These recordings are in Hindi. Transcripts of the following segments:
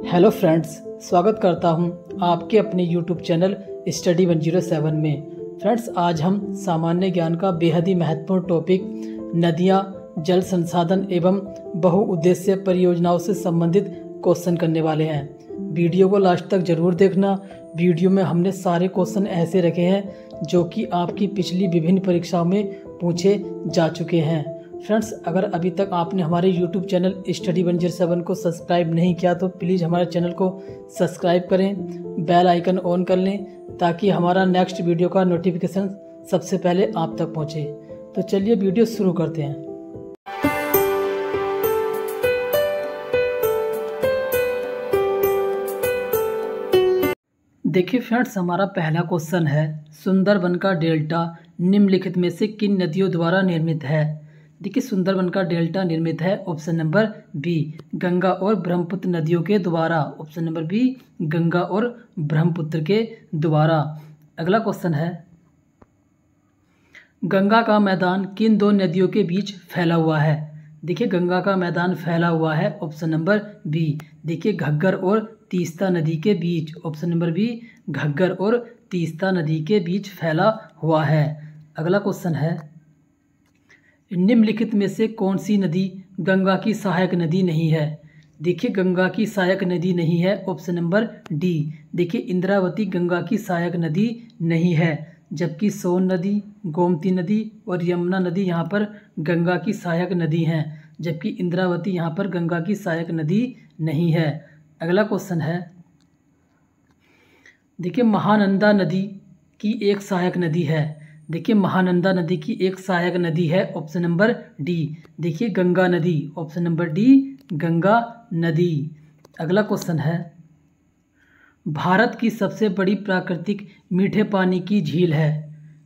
हेलो फ्रेंड्स, स्वागत करता हूं आपके अपने यूट्यूब चैनल स्टडी 107 में। फ्रेंड्स, आज हम सामान्य ज्ञान का बेहद ही महत्वपूर्ण टॉपिक नदियां, जल संसाधन एवं बहुउद्देश्य परियोजनाओं से संबंधित क्वेश्चन करने वाले हैं। वीडियो को लास्ट तक जरूर देखना। वीडियो में हमने सारे क्वेश्चन ऐसे रखे हैं जो कि आपकी पिछली विभिन्न परीक्षाओं में पूछे जा चुके हैं। फ्रेंड्स, अगर अभी तक आपने हमारे YouTube चैनल स्टडी 107 को सब्सक्राइब नहीं किया तो प्लीज़ हमारे चैनल को सब्सक्राइब करें, बेल आइकन ऑन कर लें ताकि हमारा नेक्स्ट वीडियो का नोटिफिकेशन सबसे पहले आप तक पहुंचे। तो चलिए वीडियो शुरू करते हैं। देखिए फ्रेंड्स, हमारा पहला क्वेश्चन है, सुंदरबन का डेल्टा निम्नलिखित में से किन नदियों द्वारा निर्मित है? देखिए, सुंदरबन का डेल्टा निर्मित है ऑप्शन नंबर बी, गंगा और ब्रह्मपुत्र नदियों के द्वारा। ऑप्शन नंबर बी, गंगा और ब्रह्मपुत्र के द्वारा। अगला क्वेश्चन है, गंगा का मैदान किन दो नदियों के बीच फैला हुआ है? देखिए, गंगा का मैदान फैला हुआ है ऑप्शन नंबर बी, देखिए घग्गर और तीस्ता नदी के बीच। ऑप्शन नंबर बी, घग्गर और तीस्ता नदी के बीच फैला हुआ है। अगला क्वेश्चन है, निम्नलिखित में से कौन सी नदी गंगा की सहायक नदी नहीं है? देखिए, गंगा की सहायक नदी नहीं है ऑप्शन नंबर डी, देखिए इंद्रावती गंगा की सहायक नदी नहीं है, जबकि सोन नदी, गोमती नदी और यमुना नदी यहाँ पर गंगा की सहायक नदी हैं, जबकि इंद्रावती यहाँ पर गंगा की सहायक नदी नहीं है। अगला क्वेश्चन है, देखिए महानंदा नदी की एक सहायक नदी है। देखिए, महानंदा नदी की एक सहायक नदी है ऑप्शन नंबर डी, देखिए गंगा नदी। ऑप्शन नंबर डी, गंगा नदी। अगला क्वेश्चन है, भारत की सबसे बड़ी प्राकृतिक मीठे पानी की झील है।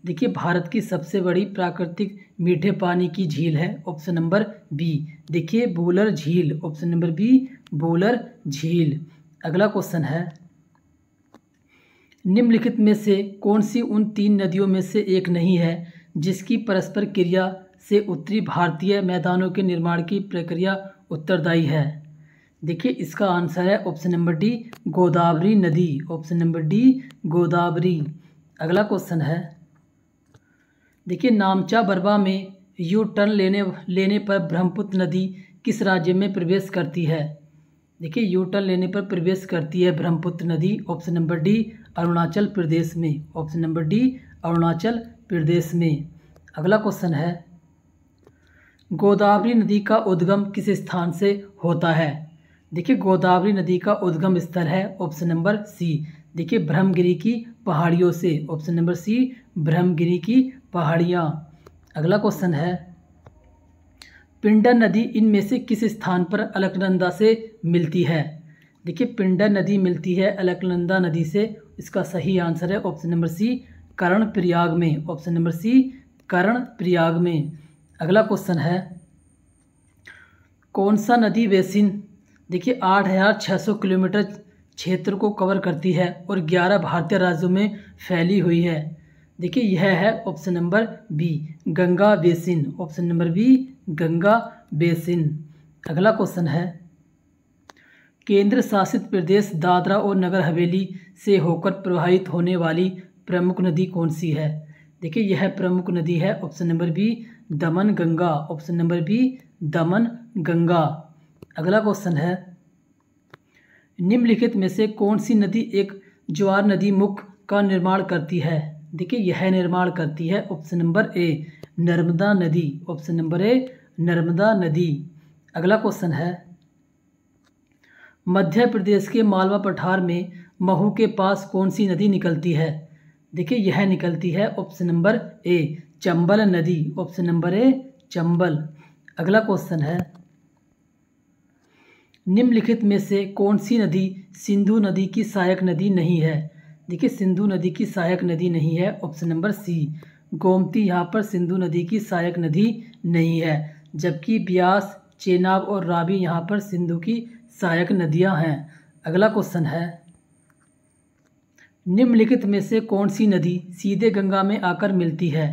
देखिए, भारत की सबसे बड़ी प्राकृतिक मीठे पानी की झील है ऑप्शन नंबर बी, देखिए वूलर झील। ऑप्शन नंबर बी, वूलर झील। अगला क्वेश्चन है, निम्नलिखित में से कौन सी उन तीन नदियों में से एक नहीं है जिसकी परस्पर क्रिया से उत्तरी भारतीय मैदानों के निर्माण की प्रक्रिया उत्तरदायी है? देखिए, इसका आंसर है ऑप्शन नंबर डी, गोदावरी नदी। Option number D, Godavari. अगला क्वेश्चन है, देखिए नामचा बरवा में यू टर्न लेने पर ब्रह्मपुत्र नदी किस राज्य में प्रवेश करती है? देखिए, यू टर्न लेने पर प्रवेश करती है ब्रह्मपुत्र नदी। Option number D, Arunachal Pradesh में। Option number D, Arunachal Pradesh में। अगला क्वेश्चन है, गोदावरी नदी का उद्गम किस स्थान से होता है? देखिए, गोदावरी नदी का उद्गम स्थल है ऑप्शन नंबर सी, देखिए ब्रह्मगिरी की पहाड़ियों से। ऑप्शन नंबर सी, ब्रह्मगिरी की पहाड़ियाँ। अगला क्वेश्चन है, पिंडर नदी इनमें से किस स्थान पर अलकनंदा से मिलती है? देखिए, पिंडर नदी मिलती है अलकनंदा नदी से। इसका सही आंसर है ऑप्शन नंबर सी, कर्णप्रयाग में। ऑप्शन नंबर सी, कर्णप्रयाग में। अगला क्वेश्चन है, कौन सा नदी बेसिन देखिए 8600 किलोमीटर क्षेत्र को कवर करती है और 11 भारतीय राज्यों में फैली हुई है? देखिए, यह है option number B, Ganga basin. Option number B, Ganga basin. अगला क्वेश्चन है, केंद्र शासित प्रदेश दादरा और नगर हवेली से होकर प्रवाहित होने वाली प्रमुख नदी कौन सी है? देखिए, यह प्रमुख नदी है ऑप्शन नंबर बी, दमन गंगा। ऑप्शन नंबर बी, दमन गंगा। अगला क्वेश्चन है, निम्नलिखित में से कौन सी नदी एक ज्वार नदी मुख का निर्माण करती है? देखिए, यह निर्माण करती है ऑप्शन नंबर ए, नर्मदा नदी। ऑप्शन नंबर ए, नर्मदा नदी। अगला क्वेश्चन है, मध्य प्रदेश के मालवा पठार में महू के पास कौन सी नदी निकलती है? देखिए, यह निकलती है ऑप्शन नंबर ए, चंबल नदी। ऑप्शन नंबर ए, चंबल। अगला क्वेश्चन है, निम्नलिखित में से कौन सी नदी सिंधु नदी की सहायक नदी नहीं है? देखिए, सिंधु नदी की सहायक नदी नहीं है। ऑप्शन नंबर सी, गोमती यहाँ पर सिंधु नदी की सहायक नदी नहीं है, जबकि ब्यास, चेनाब और रावी यहाँ पर सिंधु की सहायक नदियाँ हैं। अगला क्वेश्चन है, निम्नलिखित में से कौन सी नदी सीधे गंगा में आकर मिलती है?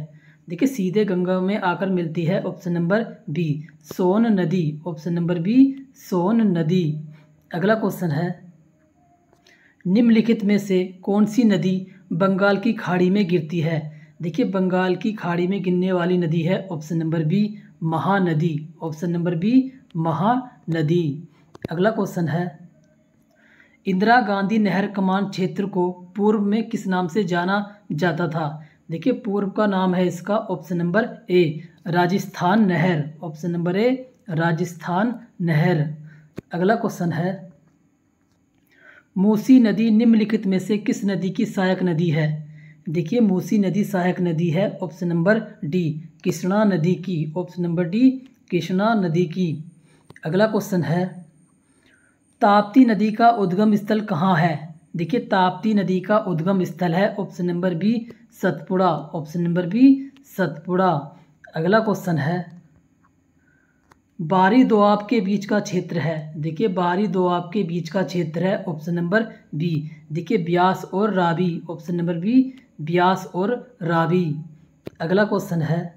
देखिए, सीधे गंगा में आकर मिलती है ऑप्शन नंबर बी, सोन नदी। ऑप्शन नंबर बी, सोन नदी। अगला क्वेश्चन है, निम्नलिखित में से कौन सी नदी बंगाल की खाड़ी में गिरती है? देखिए बंगाल की खाड़ी में गिरने वाली नदी है option number B Mahanadi. Option number B Mahanadi. अगला क्वेश्चन है, इंदिरा गांधी नहर कमान क्षेत्र को पूर्व में किस नाम से जाना जाता था? देखिए पूर्व का नाम है इसका ऑप्शन नंबर ए राजस्थान नहर। ऑप्शन नंबर ए राजस्थान नहर। अगला क्वेश्चन है, मूसी नदी निम्नलिखित में से किस नदी की सहायक नदी है? देखिए मूसी नदी सहायक नदी है ऑप्शन नंबर डी कृष्णा नदी की। ऑप्शन नंबर डी कृष्णा नदी की। अगला क्वेश्चन है, ताप्ती नदी का उद्गम स्थल कहाँ है? देखिए ताप्ती नदी का उद्गम स्थल है option number B Satpura. Option number B Satpura. अगला क्वेश्चन है, बारी दोआब के बीच का क्षेत्र है। देखिए बारी दोआब के बीच का क्षेत्र है ऑप्शन नंबर बी। देखिए ब्यास और Ravi. Option number B Beas और रावी। अगला क्वेश्चन है,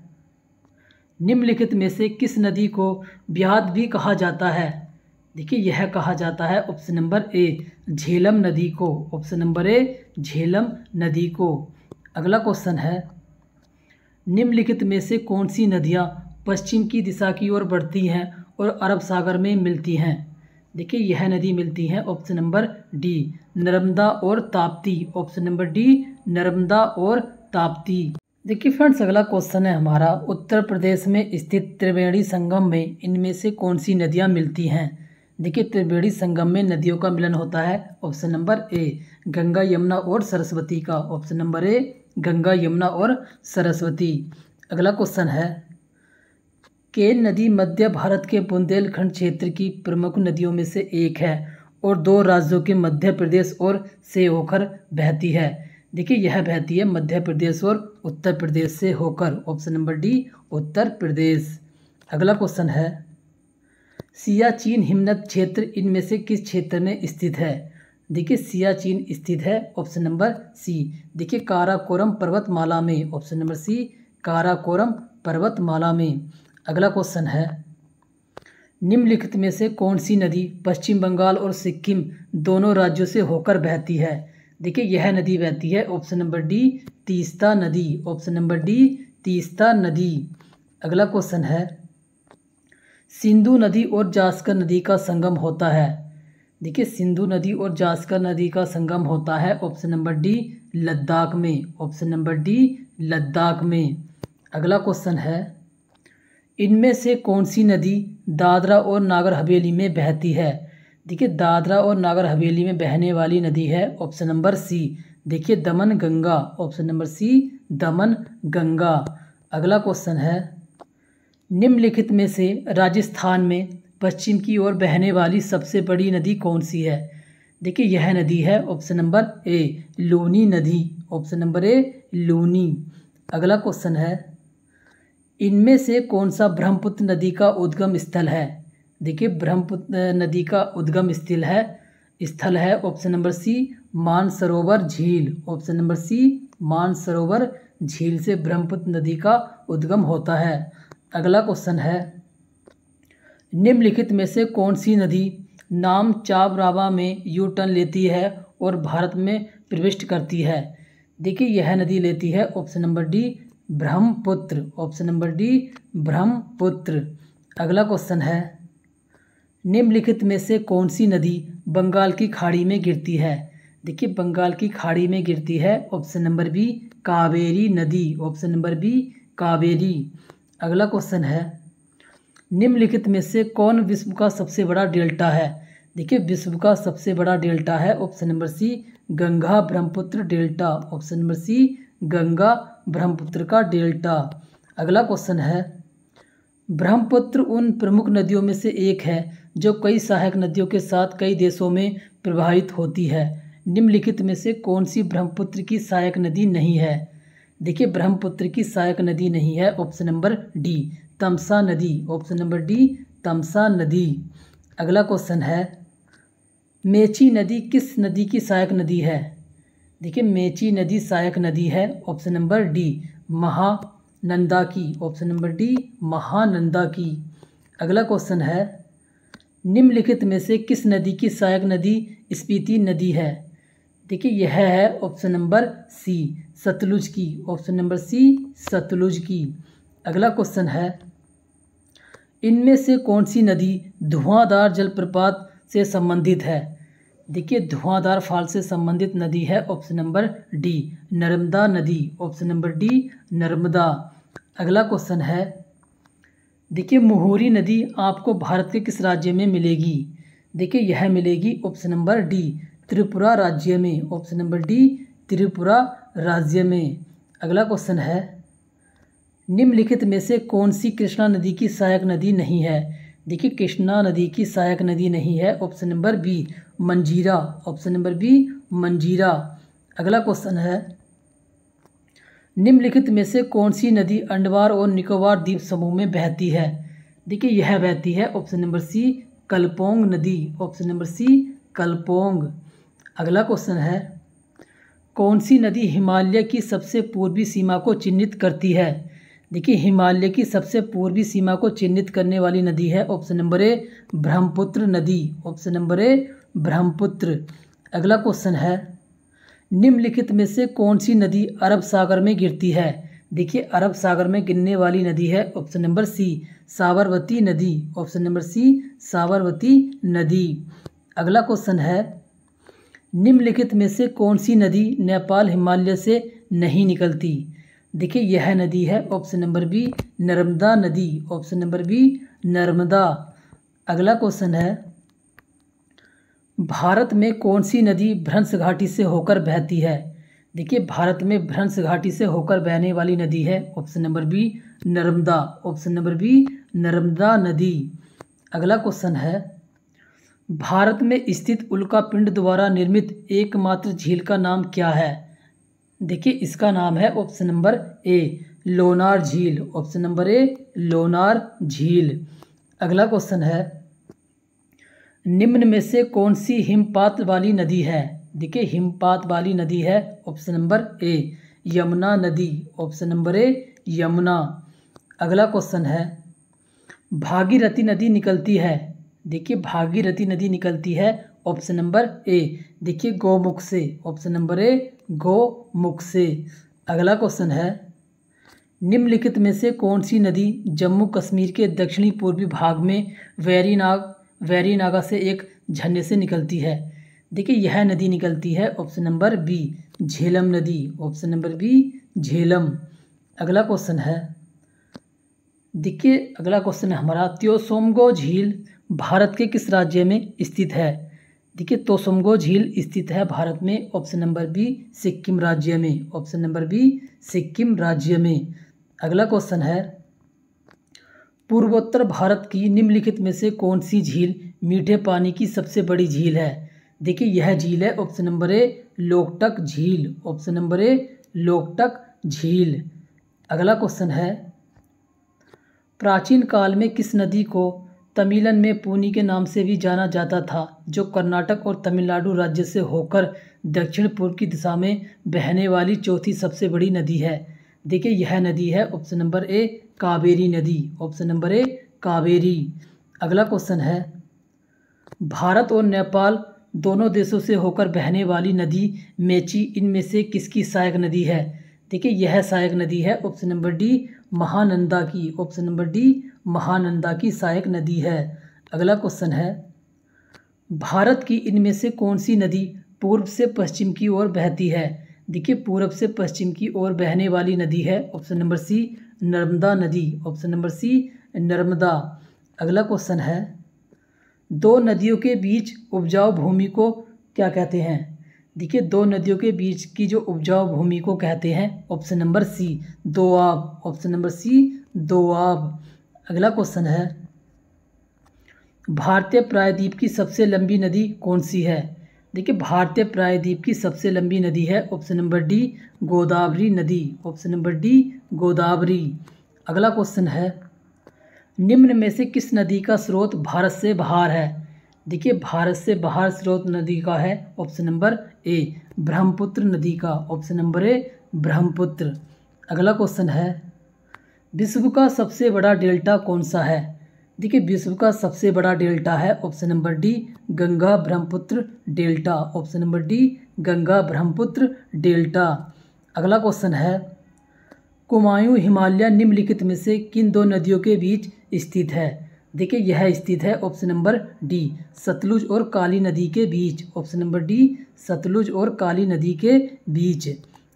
निम्नलिखित में से किस नदी को ब्याद भी कहा जाता है? देखिए यह कहा जाता है ऑप्शन नंबर ए झेलम नदी को। ऑप्शन नंबर ए झेलम नदी को। अगला क्वेश्चन है, निम्नलिखित में से कौन सी नदियाँ पश्चिम की दिशा की ओर बढ़ती हैं और अरब सागर में मिलती हैं? देखिए यह नदी मिलती हैं ऑप्शन नंबर डी नर्मदा और Tapti. Option number D Narmada और ताप्ती। देखिए फ्रेंड्स अगला क्वेश्चन है हमारा, उत्तर प्रदेश में स्थित त्रिवेणी संगम में इनमें से कौन सी नदियाँ मिलती हैं? देखिए त्रिवेणी संगम में नदियों का मिलन होता है ऑप्शन नंबर ए गंगा यमुना और सरस्वती का। ऑप्शन नंबर ए गंगा यमुना और सरस्वती। अगला क्वेश्चन है, केन नदी मध्य भारत के बुंदेलखंड क्षेत्र की प्रमुख नदियों में से एक है और दो राज्यों के मध्य प्रदेश और से होकर बहती है। देखिए यह बहती है मध्य प्रदेश और उत्तर प्रदेश से होकर। Option number D Uttar Pradesh. अगला क्वेश्चन है, सियाचिन हिमनद क्षेत्र इनमें से किस क्षेत्र में स्थित है? देखिए सियाचिन स्थित है ऑप्शन नंबर सी देखिए काराकोरम पर्वतमाला में। ऑप्शन नंबर सी काराकोरम पर्वतमाला में। अगला क्वेश्चन है, निम्नलिखित में से कौन सी नदी पश्चिम बंगाल और सिक्किम दोनों राज्यों से होकर बहती है? देखिए यह नदी बहती है ऑप्शन नंबर डी तीस्ता नदी। ऑप्शन नंबर डी तीस्ता नदी। अगला क्वेश्चन है, सिंधु नदी और जास्कर नदी का संगम होता है। देखिए सिंधु नदी और जास्कर नदी का संगम होता है ऑप्शन नंबर डी लद्दाख में। ऑप्शन नंबर डी लद्दाख में। अगला क्वेश्चन है, इनमें से कौन सी नदी दादरा और नागर हवेली में बहती है? देखिए दादरा और नागर हवेली में बहने वाली नदी है ऑप्शन नंबर सी देखिए दमन गंगा। ऑप्शन नंबर सी दमन गंगा। अगला क्वेश्चन है, निम्नलिखित में से राजस्थान में पश्चिम की ओर बहने वाली सबसे बड़ी नदी कौन सी है? देखिए यह नदी है ऑप्शन नंबर ए लूनी नदी। Option number A Luni. अगला क्वेश्चन है, इनमें से कौन सा ब्रह्मपुत्र नदी का उद्गम स्थल है? देखिए ब्रह्मपुत्र नदी का उद्गम स्थल है ऑप्शन नंबर सी मानसरोवर झील। ऑप्शन नंबर सी मानसरोवर झील से ब्रह्मपुत्र नदी का उद्गम होता है। अगला क्वेश्चन है, निम्नलिखित में से कौन सी नदी नाम चाबरावा में यू टर्न लेती है और भारत में प्रविष्ट करती है? देखिए यह नदी लेती है option number D Brahmaputra. Option number D Brahmaputra. अगला क्वेश्चन है, निम्नलिखित में से कौन सी नदी बंगाल की खाड़ी में गिरती है? देखिए बंगाल की खाड़ी में गिरती है ऑप्शन नंबर बी कावेरी नदी। Option number B Kaveri. अगला क्वेश्चन है, निम्नलिखित में से कौन विश्व का सबसे बड़ा डेल्टा है? देखिए विश्व का सबसे बड़ा डेल्टा है option number C Ganga Brahmaputra delta. Option number C Ganga Brahmaputra का डेल्टा। अगला क्वेश्चन है, ब्रह्मपुत्र उन प्रमुख नदियों में से एक है जो कई सहायक नदियों के साथ कई देशों में प्रवाहित होती है। निम्नलिखित में से कौन सी ब्रह्मपुत्र की सहायक नदी नहीं है? देखिए ब्रह्मपुत्र की सहायक नदी नहीं है ऑप्शन नंबर डी तमसा नदी। ऑप्शन नंबर डी तमसा नदी। अगला क्वेश्चन है, मेची नदी किस नदी की सहायक नदी है? देखिए मेची नदी सहायक नदी है ऑप्शन नंबर डी महानंदा की। ऑप्शन नंबर डी महानंदा की। अगला क्वेश्चन है, निम्नलिखित में से किस नदी की सहायक नदी स्पीति नदी है? देखिए यह है ऑप्शन नंबर सी सतलुज की, ऑप्शन नंबर सी सतलुज की। अगला क्वेश्चन है, इनमें से कौन सी नदी धुआंधार जलप्रपात से संबंधित है? देखिए धुआंधार फाल से संबंधित नदी है ऑप्शन नंबर डी नर्मदा नदी, ऑप्शन नंबर डी नर्मदा। अगला क्वेश्चन है, देखिए मुहुरी नदी आपको भारत के किस राज्य में मिलेगी? देखिए यह मिलेगी ऑप्शन नंबर डी त्रिपुरा राज्य में, ऑप्शन नंबर डी त्रिपुरा राज्य में। अगला क्वेश्चन है, निम्नलिखित में से कौन सी कृष्णा नदी की सहायक नदी नहीं है? देखिए कृष्णा नदी की सहायक नदी नहीं है, ऑप्शन नंबर बी मंजीरा, ऑप्शन नंबर बी मंजीरा। अगला क्वेश्चन है, निम्नलिखित में से कौन सी नदी अंडमान और निकोबार द्वीप समूह में बहती है? देखिए यह बहती है ऑप्शन नंबर सी कलपोंग नदी, ऑप्शन नंबर सी कलपोंग। अगला क्वेश्चन है, कौन सी नदी हिमालय की सबसे पूर्वी सीमा को चिन्हित करती है? देखिए हिमालय की सबसे पूर्वी सीमा को चिन्हित करने वाली नदी है ऑप्शन नंबर ए ब्रह्मपुत्र नदी, ऑप्शन नंबर ए ब्रह्मपुत्र। अगला क्वेश्चन है, निम्नलिखित में से कौन सी नदी अरब सागर में गिरती है? देखिए अरब सागर में गिरने वाली नदी है ऑप्शन नंबर सी साबरमती नदी, ऑप्शन नंबर सी साबरमती नदी। अगला क्वेश्चन है, निम्नलिखित में से कौन सी नदी नेपाल हिमालय से नहीं निकलती? देखिए यह नदी है ऑप्शन नंबर बी नर्मदा नदी, ऑप्शन नंबर बी नर्मदा। अगला क्वेश्चन है, भारत में कौन सी नदी भ्रंश घाटी से होकर बहती है? देखिए भारत में भ्रंश घाटी से होकर बहने वाली नदी है option number B Narmada, option number B Narmada नदी। अगला क्वेश्चन है, भारत में स्थित उल्का पिंड द्वारा निर्मित एकमात्र झील का नाम क्या है? देखिए इसका नाम है ऑप्शन नंबर ए लोनार झील, ऑप्शन नंबर ए लोनार झील। अगला क्वेश्चन है, निम्न में से कौन सी हिमपात वाली नदी है? देखिए हिमपात वाली नदी है ऑप्शन नंबर ए यमुना नदी, ऑप्शन नंबर ए यमुना। अगला क्वेश्चन है, भागीरथी नदी निकलती है? देखिए भागीरथी नदी निकलती है ऑप्शन नंबर ए देखिए गौमुख से, ऑप्शन नंबर ए गौमुख से। अगला क्वेश्चन है, निम्नलिखित में से कौन सी नदी जम्मू कश्मीर के दक्षिणी पूर्वी भाग में वेरीनागा से एक झरने से निकलती है? देखिए यह नदी निकलती है ऑप्शन नंबर बी झेलम नदी, ऑप्शन नंबर बी झेलम। अगला क्वेश्चन है, देखिए अगला क्वेश्चन है हमारा, त्योसोमगो झील भारत के किस राज्य में स्थित है? देखिए त्योसोमगो झील स्थित है भारत में ऑप्शन नंबर बी सिक्किम राज्य में, ऑप्शन नंबर बी सिक्किम राज्य में। अगला क्वेश्चन है, पूर्वोत्तर भारत की निम्नलिखित में से कौन सी झील मीठे पानी की सबसे बड़ी झील है? देखिए यह झील है ऑप्शन नंबर ए लोकटक झील, ऑप्शन नंबर ए लोकटक झील। अगला क्वेश्चन है, प्राचीन काल में किस नदी को तमिलन में पूनी के नाम से भी जाना जाता था, जो कर्नाटक और तमिलनाडु राज्य से होकर दक्षिण पूर्व की दिशा में बहने वाली चौथी सबसे बड़ी नदी है? देखिए यह नदी है ऑप्शन नंबर ए कावेरी नदी, ऑप्शन नंबर ए कावेरी। अगला क्वेश्चन है, भारत और नेपाल दोनों देशों से होकर बहने वाली नदी मेची इनमें से किसकी सहायक नदी है? देखिए यह सहायक नदी है ऑप्शन नंबर डी महानंदा की, ऑप्शन नंबर डी महानंदा की सहायक नदी है। अगला क्वेश्चन है, भारत की इनमें से कौन सी नदी पूर्व से पश्चिम की ओर बहती है? देखिए पूर्व से पश्चिम की ओर बहने वाली नदी है ऑप्शन नंबर सी नर्मदा नदी, ऑप्शन नंबर सी नर्मदा। अगला क्वेश्चन है, दो नदियों के बीच उपजाऊ भूमि को क्या कहते हैं? देखिए दो नदियों के बीच की जो उपजाऊ भूमि को कहते हैं option number C Doab, option number C Doab. अगला क्वेश्चन है, भारतीय प्रायद्वीप की सबसे लंबी नदी कौन सी है? देखिए भारतीय प्रायद्वीप की सबसे लंबी नदी है ऑप्शन नंबर डी गोदावरी नदी, ऑप्शन नंबर डी गोदावरी। अगला क्वेश्चन है, निम्न में से किस नदी का स्रोत भारत से बाहर है? देखिए भारत से बाहर स्रोत नदी का है ऑप्शन नंबर ए ब्रह्मपुत्र नदी का, ऑप्शन नंबर ए ब्रह्मपुत्र। अगला क्वेश्चन है, विश्व का सबसे बड़ा डेल्टा कौन सा है? देखिए विश्व का सबसे बड़ा डेल्टा है option number D Ganga Brahmaputra delta. Option number D Ganga Brahmaputra delta. अगला क्वेश्चन है कुमायूं हिमालय निम्नलिखित में से किन दो नदियों के बीच स्थित है। देखिए यह स्थित है ऑप्शन नंबर डी सतलुज और काली नदी के बीच। ऑप्शन नंबर डी सतलुज और काली नदी के बीच।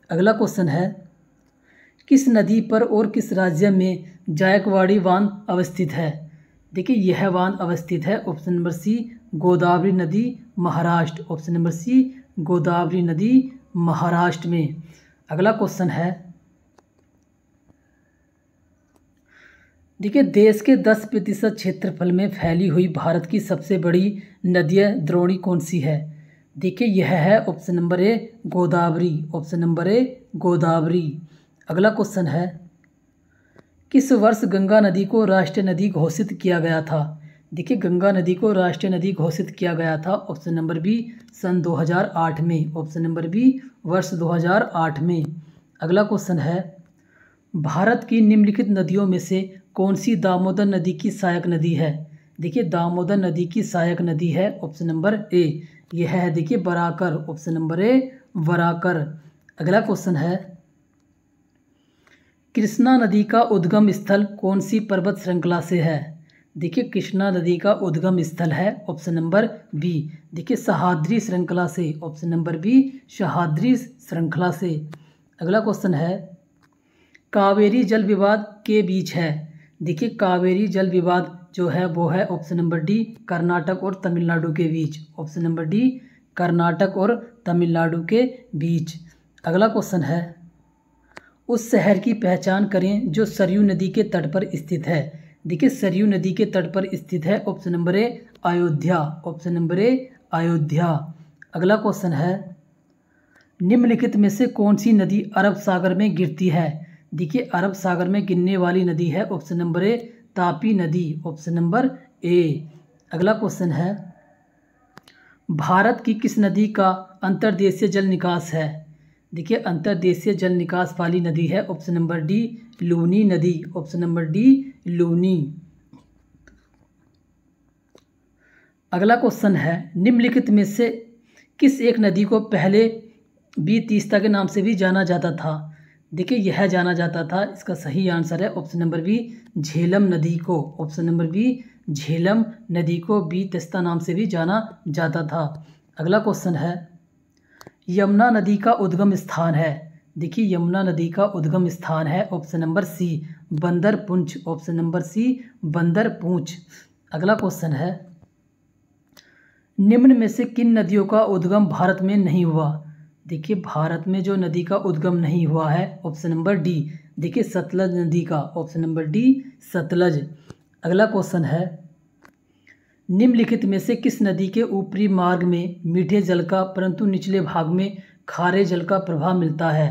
अगला क्वेश्चन है किस नदी पर और किस राज्य में जायकवाड़ी बांध अवस्थित है। देखिए यह बांध अवस्थित है ऑप्शन नंबर सी गोदावरी नदी Maharashtra. Option number C Godavari नदी महाराष्ट्र में। अगला क्वेश्चन है देखिए देश के 10% क्षेत्रफल में फैली हुई भारत की सबसे बड़ी नदियाँ द्रोणी कौन सी है। देखिए यह है ऑप्शन नंबर ए गोदावरी। ऑप्शन नंबर ए गोदावरी। अगला क्वेश्चन है किस वर्ष गंगा नदी को राष्ट्रीय नदी घोषित किया गया था। देखिए गंगा नदी को राष्ट्रीय नदी घोषित किया गया था ऑप्शन नंबर बी सन 2008 में। ऑप्शन नंबर बी वर्ष 2008 में। अगला क्वेश्चन है भारत की निम्नलिखित नदियों में से कौन सी दामोदर नदी की सहायक नदी है। देखिए दामोदर नदी की सहायक नदी है ऑप्शन नंबर ए यह है देखिए बराकर। ऑप्शन नंबर ए बराकर। अगला क्वेश्चन है कृष्णा नदी का उद्गम स्थल कौन सी पर्वत श्रृंखला से है। देखिए कृष्णा नदी का उद्गम स्थल है ऑप्शन नंबर बी देखिए सह्याद्री श्रृंखला से। ऑप्शन नंबर बी सह्याद्री श्रृंखला से। अगला क्वेश्चन है कावेरी जल विवाद के बीच है। देखिए कावेरी जल विवाद जो है वो है ऑप्शन नंबर डी कर्नाटक और तमिलनाडु के बीच। ऑप्शन नंबर डी कर्नाटक और तमिलनाडु के बीच। अगला क्वेश्चन है उस शहर की पहचान करें जो सरयू नदी के तट पर स्थित है। देखिए सरयू नदी के तट पर स्थित है ऑप्शन नंबर ए अयोध्या। ऑप्शन नंबर ए अयोध्या। अगला क्वेश्चन है निम्नलिखित में से कौन सी नदी अरब सागर में गिरती है। देखिए अरब सागर में गिरने वाली नदी है ऑप्शन नंबर ए तापी नदी। ऑप्शन नंबर ए। अगला क्वेश्चन है भारत की किस नदी का अंतर्देशीय जल निकास है। देखिए अंतर्देशीय जल निकास वाली नदी है ऑप्शन नंबर डी लूनी नदी। Option number D Luni. अगला क्वेश्चन है निम्नलिखित में से किस एक नदी को पहले भी तीस्ता के नाम से भी जाना जाता था। देखिए यह जाना जाता था इसका सही आंसर है ऑप्शन नंबर बी झेलम नदी को। ऑप्शन नंबर बी झेलम नदी को बी तीस्ता नाम से भी जाना जाता था। अगला क्वेश्चन है यमुना नदी का उद्गम स्थान है। देखिए यमुना नदी का उद्गम स्थान है ऑप्शन नंबर सी बंदर पुंछ। ऑप्शन नंबर सी बंदर पूंछ। अगला क्वेश्चन है निम्न में से किन नदियों का उद्गम भारत में नहीं हुआ। देखिए भारत में जो नदी का उद्गम नहीं हुआ है ऑप्शन नंबर डी देखिए सतलज नदी का। Option number D Sutlej. अगला क्वेश्चन है निम्नलिखित में से किस नदी के ऊपरी मार्ग में मीठे जल का परंतु निचले भाग में खारे जल का प्रवाह मिलता है।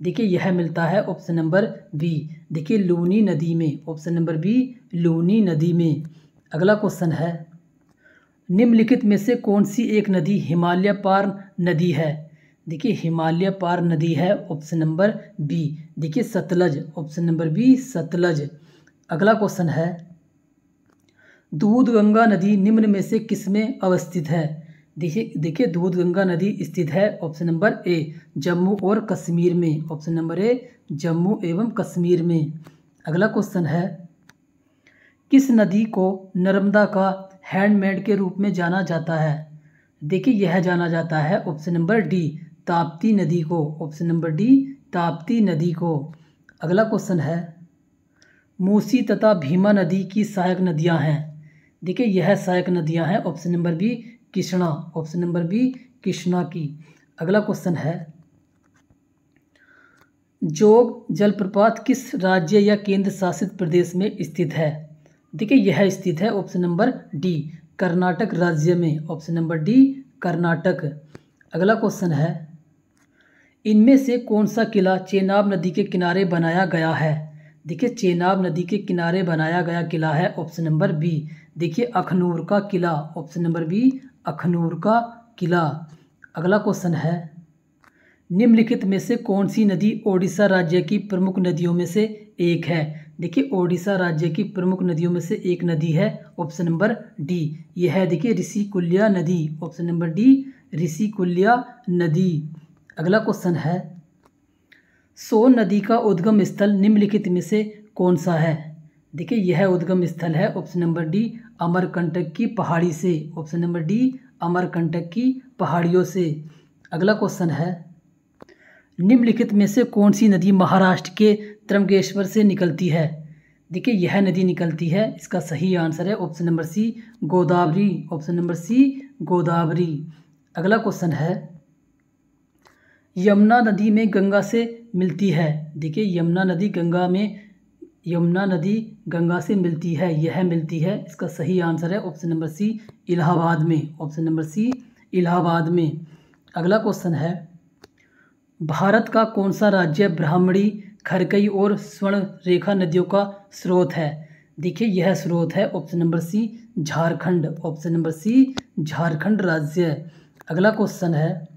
देखिए यह मिलता है ऑप्शन नंबर बी देखिए लूनी नदी में। ऑप्शन नंबर बी लूनी नदी में। अगला क्वेश्चन है निम्नलिखित में से कौन सी एक नदी हिमालय पार नदी है। देखिए हिमालय पार नदी है ऑप्शन नंबर बी देखिए Sutlej. Option number B Sutlej. अगला क्वेश्चन है दूध गंगा नदी निम्न में से किस में अवस्थित है। देखिए दूध गंगा नदी स्थित है ऑप्शन नंबर ए जम्मू और कश्मीर में। ऑप्शन नंबर ए जम्मू एवं कश्मीर में। अगला क्वेश्चन है किस नदी को नर्मदा का हैंडमेड के रूप में जाना जाता है। देखिए यह जाना जाता है ऑप्शन नंबर डी ताप्ती नदी को। ऑप्शन नंबर डी ताप्ती नदी को। अगला क्वेश्चन है मूसी तथा भीमा नदी की सहायक नदियां हैं। देखिए यह सहायक नदियां हैं option number B Krishna. Option number B Krishna की। अगला क्वेश्चन है जोग जलप्रपात किस राज्य या केंद्र शासित प्रदेश में स्थित है। देखिए यह स्थित है ऑप्शन नंबर डी कर्नाटक राज्य में। Option number D Karnataka. अगला क्वेश्चन है इनमें से कौन सा किला चेनाब नदी के किनारे बनाया गया है। देखिए चेनाब नदी के किनारे बनाया गया किला है ऑप्शन नंबर बी देखिए अखनूर का किला। ऑप्शन नंबर बी अखनूर का किला। अगला क्वेश्चन है निम्नलिखित में से कौन सी नदी ओडिशा राज्य की प्रमुख नदियों में से एक है। देखिए ओडिशा राज्य की प्रमुख नदियों में से एक नदी है, ऑप्शन नंबर डी। यह है देखिए ऋषिकुल्या नदी, ऑप्शन नंबर डी ऋषिकुल्या नदी। अगला क्वेश्चन है, सोन नदी का उद्गम स्थल निम्नलिखित में से कौन सा है? देखिए यह उद्गम स्थल है, ऑप्शन नंबर डी अमरकंटक की पहाड़ी से, ऑप्शन नंबर डी अमरकंटक की पहाड़ियों से। अगला क्वेश्चन है, निम्नलिखित में से कौन सी नदी महाराष्ट्र के त्र्यंबकेश्वर से निकलती है? देखिए यह नदी निकलती है, इसका सही आंसर है option number C Godavari, option number C Godavari. अगला क्वेश्चन है, यमुना नदी में गंगा से मिलती है। देखिए यमुना नदी गंगा से मिलती है, यह मिलती है, इसका सही आंसर है ऑप्शन नंबर सी इलाहाबाद में, ऑप्शन नंबर सी इलाहाबाद में। अगला क्वेश्चन है, भारत का कौन सा राज्य ब्राह्मणी, खरकई और स्वर्ण रेखा नदियों का स्रोत है? देखिए यह स्रोत है option number C Jharkhand, option number C Jharkhand राज्य। अगला क्वेश्चन है,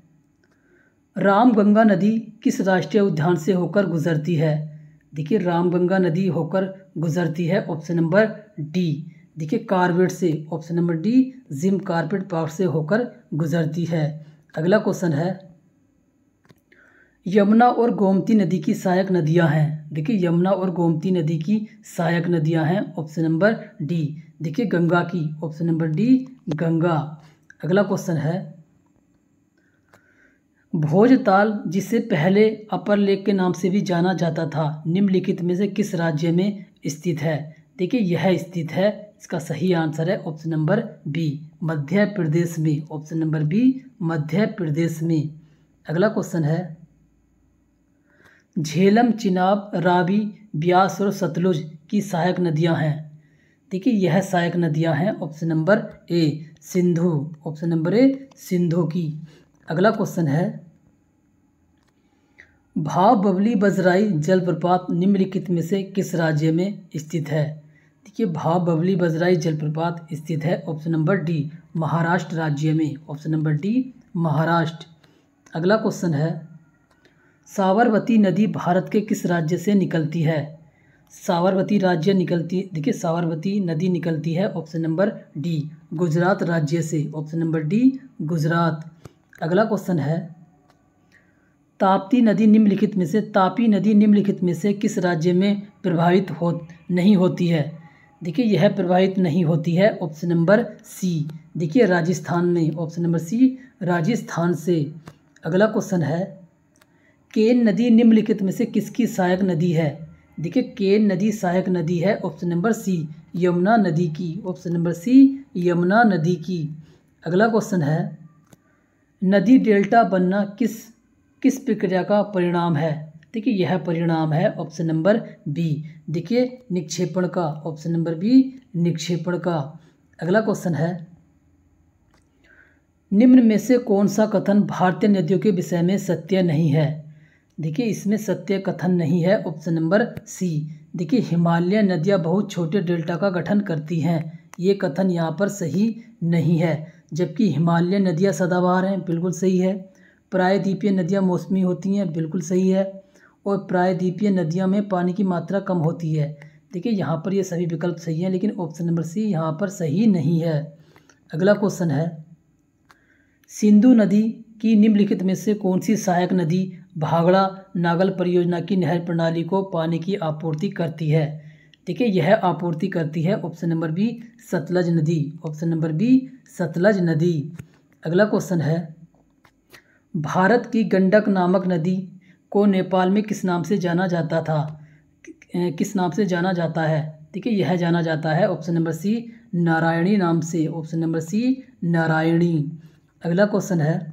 रामगंगा नदी किस राष्ट्रीय उद्यान से होकर गुजरती है? देखिए रामगंगा नदी होकर गुजरती है, ऑप्शन नंबर डी देखिए कार्बेट से, option number D Jim Corbett park से होकर गुजरती है। अगला क्वेश्चन है, यमुना और गोमती नदी की सहायक नदियां हैं। देखिए यमुना और गोमती नदी की सहायक नदियां हैं, ऑप्शन नंबर डी देखिए गंगा की, ऑप्शन नंबर डी गंगा। अगला क्वेश्चन है, भोजताल जिसे पहले अपर लेक के नाम से भी जाना जाता था, निम्नलिखित में से किस राज्य में स्थित है? देखिए यह स्थित है, इसका सही आंसर है option number B Madhya Pradesh में, option number B Madhya Pradesh में। अगला क्वेश्चन है, झेलम, चिनाब, रावी, ब्यास और सतलुज की सहायक नदियां हैं। देखिए यह सहायक नदियां हैं, ऑप्शन नंबर ए सिंधु, ऑप्शन नंबर ए सिंधु की। अगला क्वेश्चन है, भाव बबली बजराई जलप्रपात निम्नलिखित में से किस राज्य में स्थित है? देखिए भाव बबली बजराई जलप्रपात स्थित है, ऑप्शन नंबर डी महाराष्ट्र राज्य में, ऑप्शन नंबर डी महाराष्ट्र। अगला क्वेश्चन है, साबरमती नदी भारत के किस राज्य से निकलती है? साबरमती नदी निकलती है, ऑप्शन नंबर डी गुजरात राज्य से, ऑप्शन नंबर डी गुजरात। अगला क्वेश्चन है, ताप्ती नदी निम्नलिखित में से किस राज्य में प्रभावित नहीं होती है? देखिए यह प्रभावित नहीं होती है, ऑप्शन नंबर सी देखिए राजस्थान में, ऑप्शन नंबर सी राजस्थान से। अगला क्वेश्चन है, केन नदी निम्नलिखित में से किसकी सहायक नदी है? देखिए केन नदी सहायक नदी है, ऑप्शन नंबर सी यमुना नदी की, ऑप्शन नंबर सी यमुना नदी की। अगला क्वेश्चन है, नदी डेल्टा बनना किस प्रक्रिया का परिणाम है? देखिए यह परिणाम है ऑप्शन नंबर बी देखिए निक्षेपण का, ऑप्शन नंबर बी निक्षेपण का। अगला क्वेश्चन है, निम्न में से कौन सा कथन भारतीय नदियों के विषय में सत्य नहीं है? देखिए इसमें सत्य कथन नहीं है, ऑप्शन नंबर सी देखिए हिमालय नदियाँ बहुत छोटे डेल्टा का गठन करती हैं, ये कथन यहाँ पर सही नहीं है। जबकि हिमालय नदियाँ सदाबहार हैं, बिल्कुल सही है। प्रायद्वीपीय नदियाँ मौसमी होती हैं, बिल्कुल सही है। और प्रायद्वीपीय नदियों में पानी की मात्रा कम होती है। देखिए यहाँ पर ये सभी विकल्प सही हैं, लेकिन ऑप्शन नंबर सी यहाँ पर सही नहीं है। अगला क्वेश्चन है, सिंधु नदी की निम्नलिखित में से कौन सी सहायक नदी भाखड़ा नागल परियोजना की नहर प्रणाली को पानी की आपूर्ति करती है? देखिए यह आपूर्ति करती है, ऑप्शन नंबर बी सतलज नदी, ऑप्शन नंबर बी सतलज नदी। अगला क्वेश्चन है, भारत की गंडक नामक नदी को नेपाल में किस नाम से जाना जाता है? देखिए यह जाना जाता है, ऑप्शन नंबर सी नारायणी नाम से, ऑप्शन नंबर सी नारायणी। अगला क्वेश्चन है,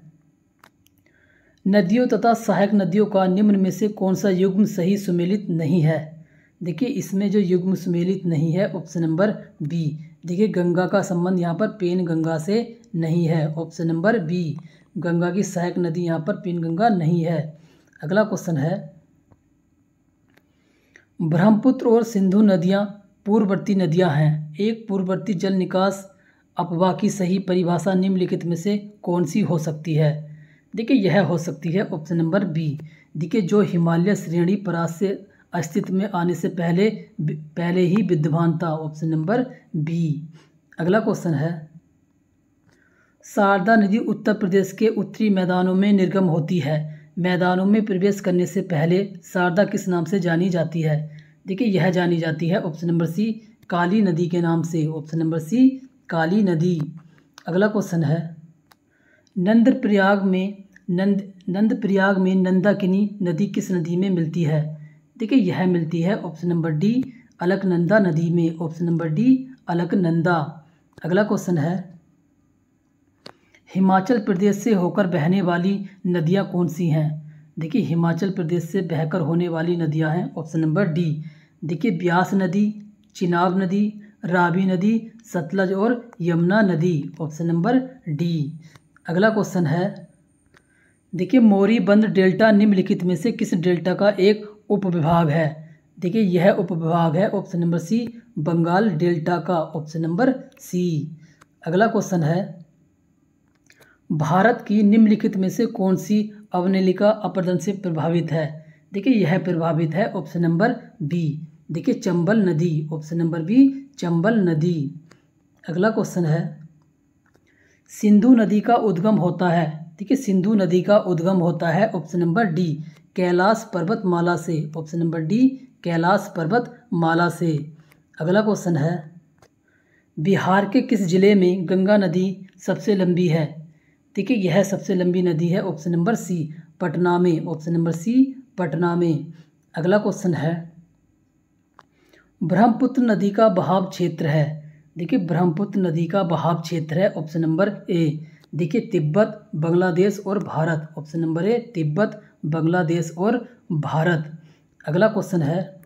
नदियों तथा सहायक नदियों का निम्न में से कौन सा युग्म सही सुमेलित नहीं है? देखिए इसमें जो युग्म सुमेलित नहीं है, ऑप्शन नंबर बी देखिए गंगा का संबंध यहाँ पर पेन गंगा से नहीं है, ऑप्शन नंबर बी गंगा की सहायक नदी यहाँ पर पेन गंगा नहीं है। अगला क्वेश्चन है, ब्रह्मपुत्र और सिंधु नदियाँ पूर्ववर्ती नदियाँ हैं, एक पूर्ववर्ती जल निकास अपवाह की सही परिभाषा निम्नलिखित में से कौन सी हो सकती है? देखिए यह हो सकती है, ऑप्शन नंबर बी देखिए जो हिमालय श्रेणी परास से अस्तित्व में आने से पहले ही विद्यमान था, ऑप्शन नंबर बी। अगला क्वेश्चन है, शारदा नदी उत्तर प्रदेश के उत्तरी मैदानों में निर्गम होती है। मैदानों में प्रवेश करने से पहले शारदा किस नाम से जानी जाती है? देखिए यह जानी जाती है ऑप्शन नंबर सी, काली नदी के नाम से, ऑप्शन नंबर सी, काली नदी। अगला क्वेश्चन है, नंदप्रयाग में नंदाकिनी नदी किस नदी में मिलती है? देखिए यह मिलती है ऑप्शन नंबर डी, अलकनंदा नदी में, ऑप्शन नंबर डी, अलकनंदा। अगला क्वेश्चन है, हिमाचल प्रदेश से होकर बहने वाली नदियां कौन सी हैं? देखिए हिमाचल प्रदेश से बहकर होने वाली नदियां हैं ऑप्शन नंबर डी। देखिए ब्यास नदी, चिनाब नदी, रावी नदी, सतलज और यमुना नदी, ऑप्शन नंबर डी। अगला क्वेश्चन है, देखिए मोरीबंद डेल्टा निम्नलिखित में से किस डेल्टा का एक उपविभाग है? देखिए यह उपविभाग है option number C, Bengal delta का, ऑप्शन नंबर सी। अगला क्वेश्चन है, भारत की निम्नलिखित में से कौन सी अवनेलिका अपरदन से प्रभावित है? देखिए यह प्रभावित है ऑप्शन नंबर बी। देखिए चंबल नदी, ऑप्शन नंबर बी, चंबल नदी। अगला क्वेश्चन है, सिंधु नदी का उद्गम होता है। देखिए सिंधु नदी का उद्गम होता है ऑप्शन नंबर डी, कैलाश पर्वतमाला से, ऑप्शन नंबर डी, कैलाश पर्वतमाला से। अगला क्वेश्चन है, बिहार के किस जिले में गंगा नदी सबसे लंबी है? देखिए यह सबसे लंबी नदी है ऑप्शन नंबर सी, पटना में, ऑप्शन नंबर सी, पटना में। अगला क्वेश्चन है, ब्रह्मपुत्र नदी का बहाव क्षेत्र है। देखिए ब्रह्मपुत्र नदी का बहाव क्षेत्र है ऑप्शन नंबर ए। देखिए तिब्बत, बांग्लादेश और भारत, ऑप्शन नंबर ए, तिब्बत, बांग्लादेश और भारत। अगला क्वेश्चन है,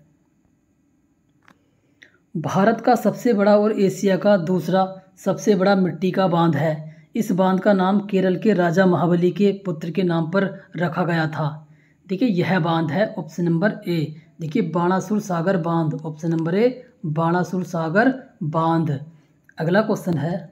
भारत का सबसे बड़ा और एशिया का दूसरा सबसे बड़ा मिट्टी का बांध है। इस बांध का नाम केरल के राजा महाबली के पुत्र के नाम पर रखा गया था। देखिए यह बांध है ऑप्शन नंबर ए। देखिए बाणासुर सागर बांध, ऑप्शन नंबर ए, बाणासुर सागर बांध। अगला क्वेश्चन है,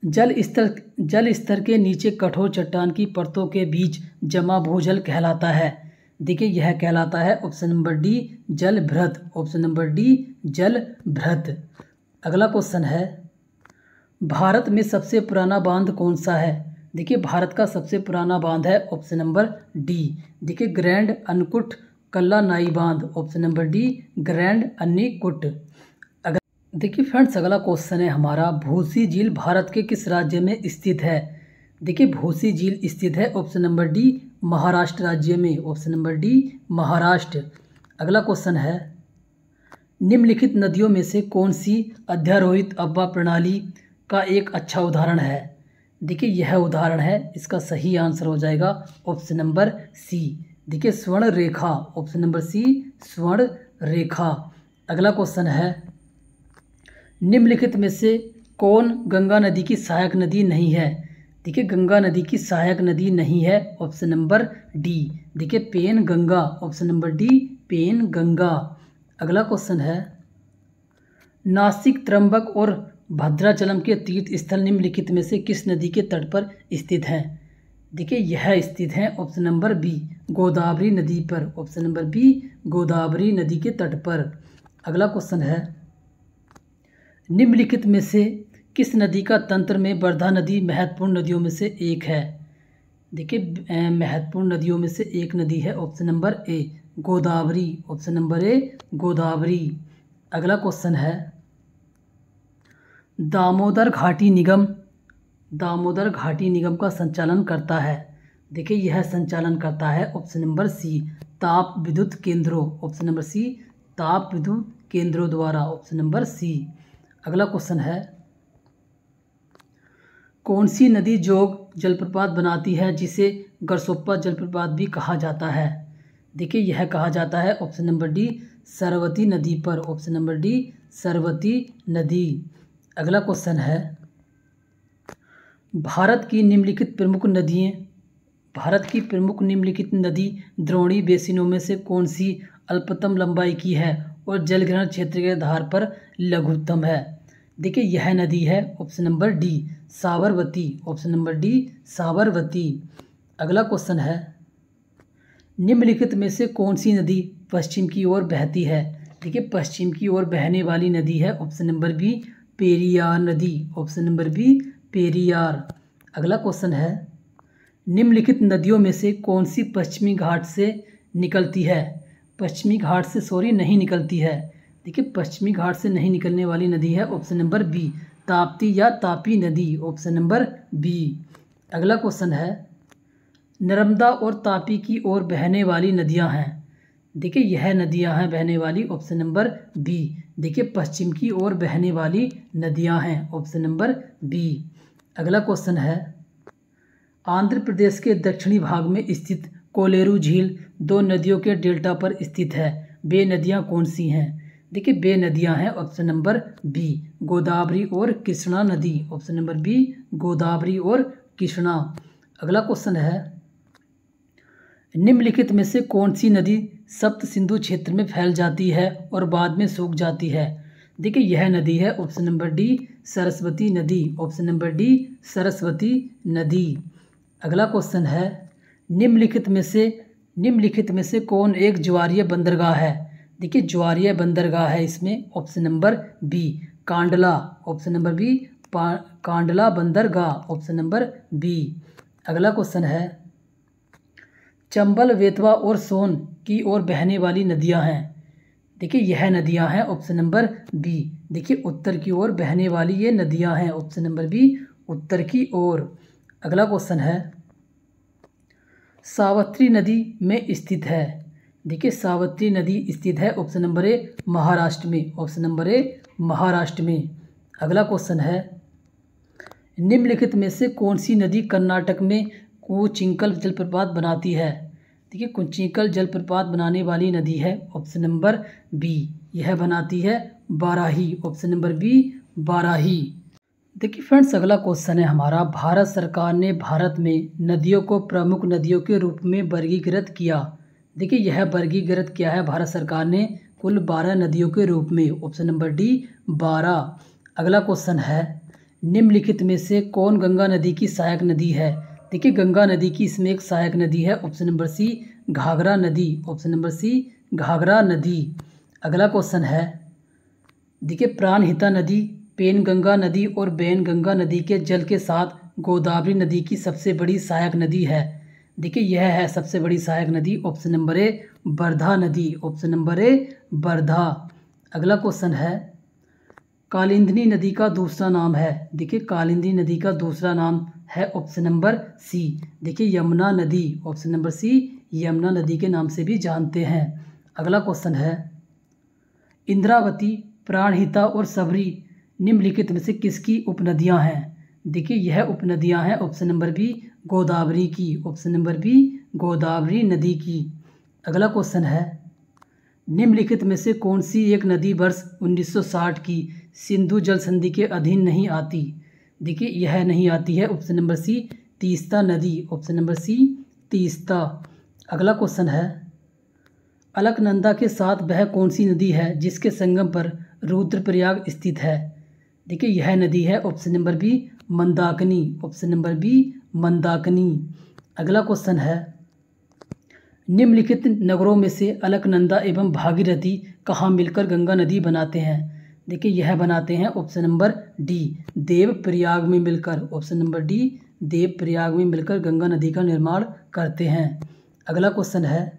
जल स्तर के नीचे कठोर चट्टान की परतों के बीच जमा भूजल कहलाता है। देखिए यह कहलाता है ऑप्शन नंबर डी, जलभृत, ऑप्शन नंबर डी, जलभृत। अगला क्वेश्चन है, भारत में सबसे पुराना बांध कौन सा है? देखिए भारत का सबसे पुराना बांध है ऑप्शन नंबर डी। देखिए ग्रैंड अन्नकूट कल्लानाई बांध, ऑप्शन नंबर डी, ग्रैंड अन्नीकुट। देखिए फ्रेंड्स अगला क्वेश्चन है हमारा, भूसी झील भारत के किस राज्य में स्थित है? देखिए भूसी झील स्थित है ऑप्शन नंबर डी, महाराष्ट्र राज्य में, ऑप्शन नंबर डी, महाराष्ट्र। अगला क्वेश्चन है, निम्नलिखित नदियों में से कौन सी अध्यारोहित अफवाह प्रणाली का एक अच्छा उदाहरण है? देखिए यह उदाहरण है, इसका सही आंसर हो जाएगा ऑप्शन नंबर सी। देखिए स्वर्ण रेखा, ऑप्शन नंबर सी, स्वर्ण रेखा। अगला क्वेश्चन है, निम्नलिखित में से कौन गंगा नदी की सहायक नदी नहीं है? देखिए गंगा नदी की सहायक नदी नहीं है, ऑप्शन नंबर डी। देखिए Penganga, option number D, Penganga. अगला क्वेश्चन है, नासिक, त्र्यंबक और भद्राचलम के तीर्थ स्थल निम्नलिखित में से किस नदी के तट पर स्थित हैं? देखिए यह स्थित हैं ऑप्शन नंबर बी, गोदावरी नदी पर, ऑप्शन नंबर बी, गोदावरी नदी के तट पर। अगला क्वेश्चन है, निम्नलिखित में से किस नदी का तंत्र में वर्धा नदी महत्वपूर्ण नदियों में से एक है? देखिए महत्वपूर्ण नदियों में से एक नदी है ऑप्शन नंबर ए, गोदावरी, ऑप्शन नंबर ए, गोदावरी। अगला क्वेश्चन है, दामोदर घाटी निगम का संचालन करता है। देखिए यह संचालन करता है ऑप्शन नंबर सी, ताप विद्युत केंद्रों, ऑप्शन नंबर सी, ताप विद्युत केंद्रों द्वारा, ऑप्शन नंबर सी। अगला क्वेश्चन है, कौन सी नदी जोग जलप्रपात बनाती है जिसे गरसोप्पा जलप्रपात भी कहा जाता है? देखिए यह कहा जाता है ऑप्शन नंबर डी, सरवती नदी पर, ऑप्शन नंबर डी, सरवती नदी। अगला क्वेश्चन है, भारत की प्रमुख निम्नलिखित नदी द्रोणी बेसिनों में से कौन सी अल्पतम लंबाई की है और जलग्रहण क्षेत्र के आधार पर लघुत्तम है? देखिए यह नदी है option number D, Sabarmati, option number D, Sabarmati. अगला क्वेश्चन है, निम्नलिखित में से कौन सी नदी पश्चिम की ओर बहती है? देखिए पश्चिम की ओर बहने वाली नदी है ऑप्शन नंबर बी पेरियार नदी, ऑप्शन नंबर बी पेरियार। अगला क्वेश्चन है निम्नलिखित नदियों में से कौन सी पश्चिमी घाट से निकलती है? पश्चिमी घाट से नहीं निकलती है। देखिए पश्चिमी घाट से नहीं निकलने वाली नदी है ऑप्शन नंबर बी ताप्ती या तापी नदी, ऑप्शन नंबर बी। अगला क्वेश्चन है नर्मदा और तापी की ओर बहने वाली नदियां हैं। देखिए यह नदियां हैं बहने वाली, ऑप्शन नंबर बी। देखिए पश्चिम की ओर बहने वाली नदियां हैं, ऑप्शन नंबर बी। अगला क्वेश्चन है आंध्र प्रदेश के दक्षिणी भाग में स्थित कोलेरू झील 2 नदियों के डेल्टा पर स्थित है। वे नदियां कौन सी हैं? देखिए वे नदियां हैं ऑप्शन नंबर बी गोदावरी और कृष्णा नदी, ऑप्शन नंबर बी गोदावरी और कृष्णा। अगला क्वेश्चन है निम्नलिखित में से कौन सी नदी सप्त सिंधु क्षेत्र में फैल जाती है और बाद में सूख जाती है? देखिए यह नदी है ऑप्शन नंबर डी सरस्वती नदी, ऑप्शन नंबर डी सरस्वती नदी। अगला क्वेश्चन है निम्नलिखित में से कौन एक ज्वारीय बंदरगाह है? देखिए ज्वारीय बंदरगाह है इसमें, option number B Kandla, option number B Kandla बंदरगाह, ऑप्शन नंबर बी। अगला क्वेश्चन है चंबल बेतवा और सोन की ओर बहने वाली नदियां हैं। देखिए यह नदियां हैं ऑप्शन नंबर बी। देखिए उत्तर की ओर बहने वाली ये नदियां हैं, ऑप्शन नंबर बी उत्तर की ओर। अगला क्वेश्चन है सावित्री नदी में स्थित है। देखिए सावित्री नदी स्थित है ऑप्शन नंबर ए महाराष्ट्र में, ऑप्शन नंबर ए महाराष्ट्र में। अगला क्वेश्चन है निम्नलिखित में से कौन सी नदी कर्नाटक में कुचिंकल जलप्रपात बनाती है? देखिए कुचिंकल जलप्रपात बनाने वाली नदी है ऑप्शन नंबर बी, यह बनाती है Barahi, option number B Barahi. देखिए फ्रेंड्स अगला क्वेश्चन है हमारा भारत सरकार ने भारत में नदियों को प्रमुख नदियों के रूप में वर्गीकृत किया। देखिए यह वर्गीकृत किया है भारत सरकार ने कुल 12 नदियों के रूप में, ऑप्शन नंबर डी 12। अगला क्वेश्चन है निम्नलिखित में से कौन गंगा नदी की सहायक नदी है? देखिए गंगा नदी की इसमें एक सहायक नदी है, ऑप्शन नंबर सी घाघरा नदी, ऑप्शन नंबर सी घाघरा नदी। अगला क्वेश्चन है देखिए प्राणहिता नदी पेनगंगा नदी और बैनगंगा नदी के जल के साथ गोदावरी नदी की सबसे बड़ी सहायक नदी है। देखिए यह है सबसे बड़ी सहायक नदी, ऑप्शन नंबर ए वर्धा नदी, ऑप्शन नंबर ए वर्धा। अगला क्वेश्चन है कालिंदी नदी का दूसरा नाम है। देखिए कालिंदी नदी का दूसरा नाम है ऑप्शन नंबर सी। देखिए यमुना नदी, ऑप्शन नंबर सी यमुना नदी के नाम से भी जानते हैं। अगला क्वेश्चन है इंद्रावती प्राणहिता और सबरी निम्नलिखित में से किसकी उपनदियां हैं? देखिए यह उपनदियां हैं ऑप्शन नंबर बी गोदावरी की, ऑप्शन नंबर बी गोदावरी नदी की। अगला क्वेश्चन है निम्नलिखित में से कौन सी एक नदी वर्ष 1960 की सिंधु जल संधि के अधीन नहीं आती? देखिए यह नहीं आती है ऑप्शन नंबर सी तीस्ता नदी, ऑप्शन नंबर सी तीस्ता। अगला क्वेश्चन है अलकनंदा के साथ वह कौन सी नदी है जिसके संगम पर रुद्रप्रयाग स्थित है? देखिए यह नदी है option number B Mandakini, option number B Mandakini. अगला क्वेश्चन है निम्नलिखित नगरों में से अलकनंदा एवं भागीरथी कहाँ मिलकर गंगा नदी बनाते हैं? देखिए यह बनाते हैं ऑप्शन नंबर डी देवप्रयाग में मिलकर, ऑप्शन नंबर डी देवप्रयाग में मिलकर गंगा नदी का निर्माण करते हैं। अगला क्वेश्चन है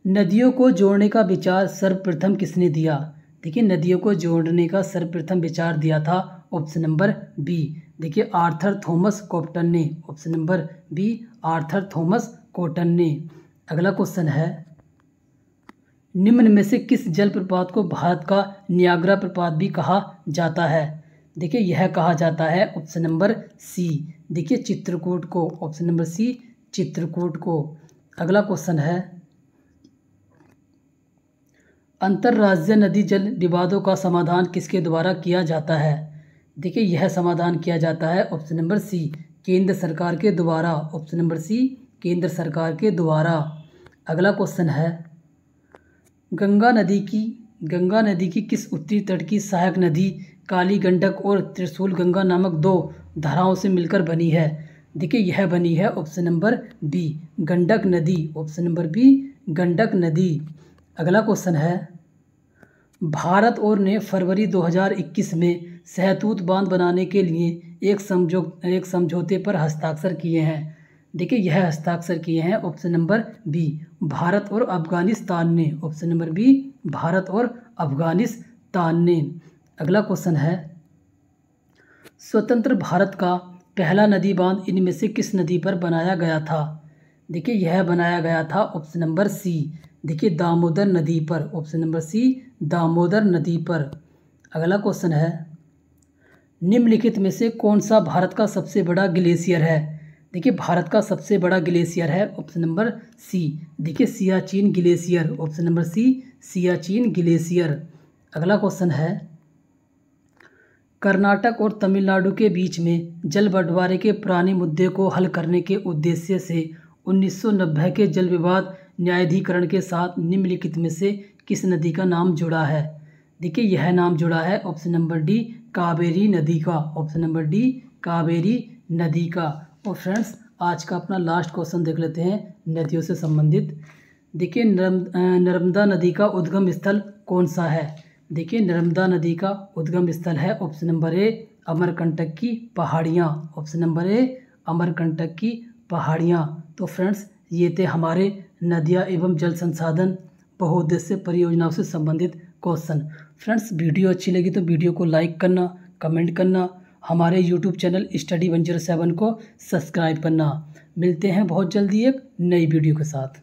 नदियों को जोड़ने का विचार सर्वप्रथम किसने दिया? देखिए नदियों को जोड़ने का सर्वप्रथम विचार दिया था ऑप्शन नंबर बी। देखिए आर्थर थॉमस कॉटन ने, option number B Arthur Thomas Cotton ने। अगला क्वेश्चन है निम्न में से किस जलप्रपात को भारत का नियाग्रा प्रपात भी कहा जाता है? देखिए यह कहा जाता है ऑप्शन नंबर सी देखिए चित्रकूट को, ऑप्शन नंबर सी चित्रकूट को। अगला क्वेश्चन है अंतर्राज्यीय नदी जल विवादों का समाधान किसके द्वारा किया जाता है? देखिए यह समाधान किया जाता है ऑप्शन नंबर सी केंद्र सरकार के द्वारा, ऑप्शन नंबर सी केंद्र सरकार के द्वारा। अगला क्वेश्चन है गंगा नदी की किस उत्तरी तट की सहायक नदी काली गंडक और त्रिशूल गंगा नामक 2 धाराओं से मिलकर बनी है? देखिए यह बनी है ऑप्शन नंबर बी गंडक नदी, ऑप्शन नंबर बी गंडक नदी। अगला क्वेश्चन है, भारत और ने फरवरी 2021 में सहतूत बांध बनाने के लिए एक समझौते पर हस्ताक्षर किए हैं। देखिए यह हस्ताक्षर किए हैं ऑप्शन नंबर बी भारत और अफगानिस्तान ने, ऑप्शन नंबर बी भारत और अफगानिस्तान ने। अगला क्वेश्चन है, स्वतंत्र भारत का पहला नदी बांध इनमें से किस नदी पर बनाया गया था? देखिए यह बनाया गया था ऑप्शन नंबर सी, देखिए दामोदर नदी पर, ऑप्शन नंबर सी दामोदर नदी पर। अगला क्वेश्चन है, निम्नलिखित में से कौन सा भारत का सबसे बड़ा ग्लेशियर है? देखिए भारत का सबसे बड़ा ग्लेशियर है ऑप्शन नंबर सी, देखिए Siachen glacier, option number C Siachen glacier. अगला क्वेश्चन है, कर्नाटक और तमिलनाडु के बीच में जल बंटवारे के पुराने मुद्दे को हल करने के उद्देश्य से 1990 के जल विवाद न्यायाधिकरण के साथ निम्नलिखित में से किस नदी का नाम जुड़ा है? देखिए यह नाम जुड़ा है ऑप्शन नंबर डी कावेरी नदी का, ऑप्शन नंबर डी कावेरी नदी का। और फ्रेंड्स आज का अपना लास्ट क्वेश्चन देख लेते हैं नदियों से संबंधित। देखिए नर्मदा नदी का उद्गम स्थल कौन सा है? देखिए नर्मदा नदी का उद्गम स्थल है ऑप्शन नंबर ए अमरकंटक की पहाड़ियाँ, ऑप्शन नंबर ए अमरकंटक की पहाड़ियाँ। तो फ्रेंड्स ये थे हमारे नदियाँ एवं जल संसाधन बहुउद्देश्य परियोजनाओं से संबंधित क्वेश्चन। फ्रेंड्स वीडियो अच्छी लगी तो वीडियो को लाइक करना, कमेंट करना, हमारे यूट्यूब चैनल स्टडी 107 को सब्सक्राइब करना। मिलते हैं बहुत जल्दी एक नई वीडियो के साथ।